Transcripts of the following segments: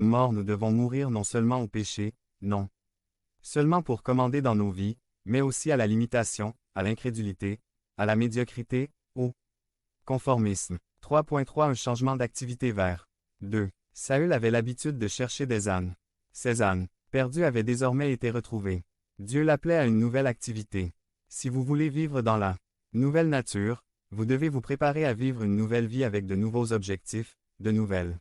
Mort, nous devons mourir non seulement au péché, non seulement pour commander dans nos vies, mais aussi à la limitation, à l'incrédulité, à la médiocrité, au conformisme. 3.3 Un changement d'activité vers 2. Saül avait l'habitude de chercher des ânes. Ces ânes, perdus, avaient désormais été retrouvés. Dieu l'appelait à une nouvelle activité. Si vous voulez vivre dans la nouvelle nature, vous devez vous préparer à vivre une nouvelle vie avec de nouveaux objectifs, de nouvelles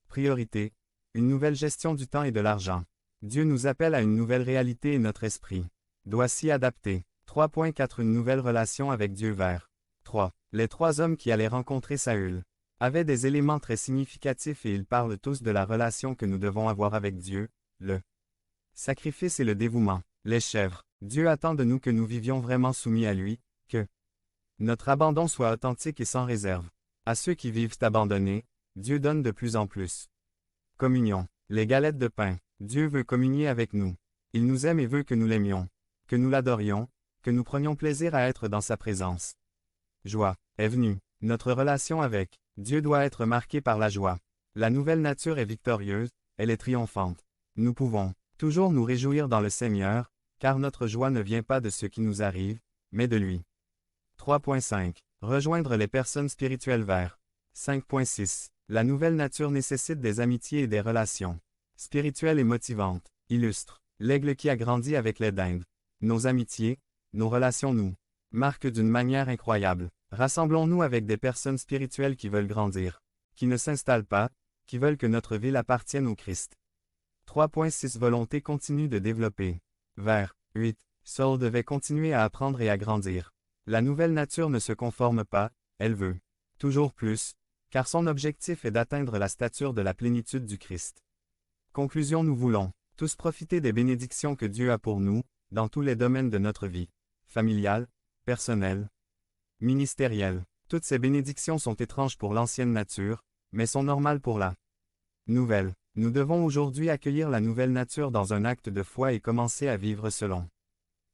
priorités, une nouvelle gestion du temps et de l'argent. Dieu nous appelle à une nouvelle réalité et notre esprit doit s'y adapter. 3.4 Une nouvelle relation avec Dieu vers 3. Les trois hommes qui allaient rencontrer Saül avaient des éléments très significatifs et ils parlent tous de la relation que nous devons avoir avec Dieu, le sacrifice et le dévouement. Les chèvres. Dieu attend de nous que nous vivions vraiment soumis à lui, que notre abandon soit authentique et sans réserve. À ceux qui vivent abandonnés, Dieu donne de plus en plus. Communion. Les galettes de pain. Dieu veut communier avec nous. Il nous aime et veut que nous l'aimions, que nous l'adorions, que nous prenions plaisir à être dans sa présence. Joie est venue. Notre relation avec Dieu doit être marquée par la joie. La nouvelle nature est victorieuse, elle est triomphante. Nous pouvons toujours nous réjouir dans le Seigneur, car notre joie ne vient pas de ce qui nous arrive, mais de lui. 3.5 Rejoindre les personnes spirituelles vers 5.6 La nouvelle nature nécessite des amitiés et des relations spirituelles et motivantes. Illustre l'aigle qui a grandi avec les dindes. Nos amitiés, nos relations nous marquent d'une manière incroyable. Rassemblons-nous avec des personnes spirituelles qui veulent grandir, qui ne s'installent pas, qui veulent que notre ville appartienne au Christ. 3.6 Volonté continue de développer. Vers 8 Saul devait continuer à apprendre et à grandir. La nouvelle nature ne se conforme pas, elle veut toujours plus, car son objectif est d'atteindre la stature de la plénitude du Christ. Conclusion Nous voulons tous profiter des bénédictions que Dieu a pour nous, dans tous les domaines de notre vie, familiale, personnelle, ministérielle. Toutes ces bénédictions sont étranges pour l'ancienne nature, mais sont normales pour la nouvelle. Nous devons aujourd'hui accueillir la nouvelle nature dans un acte de foi et commencer à vivre selon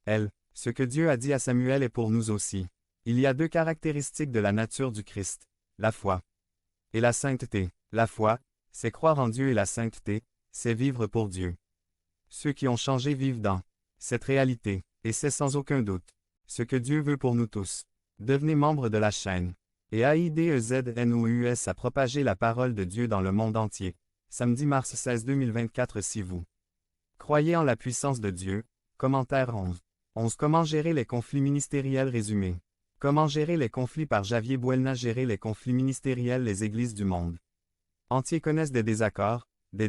elle. Ce que Dieu a dit à Samuel est pour nous aussi. Il y a deux caractéristiques de la nature du Christ, la foi et la sainteté. La foi, c'est croire en Dieu et la sainteté, c'est vivre pour Dieu. Ceux qui ont changé vivent dans cette réalité, et c'est sans aucun doute ce que Dieu veut pour nous tous. Devenez membre de la chaîne. Et AIDEZNOUS a propagé la parole de Dieu dans le monde entier. Samedi mars 16 2024 Si vous croyez en la puissance de Dieu, commentaire 11. 11 Comment gérer les conflits ministériels résumé. Comment gérer les conflits par Javier Buelna Gérer les conflits ministériels Les églises du monde entier connaissent des désaccords, des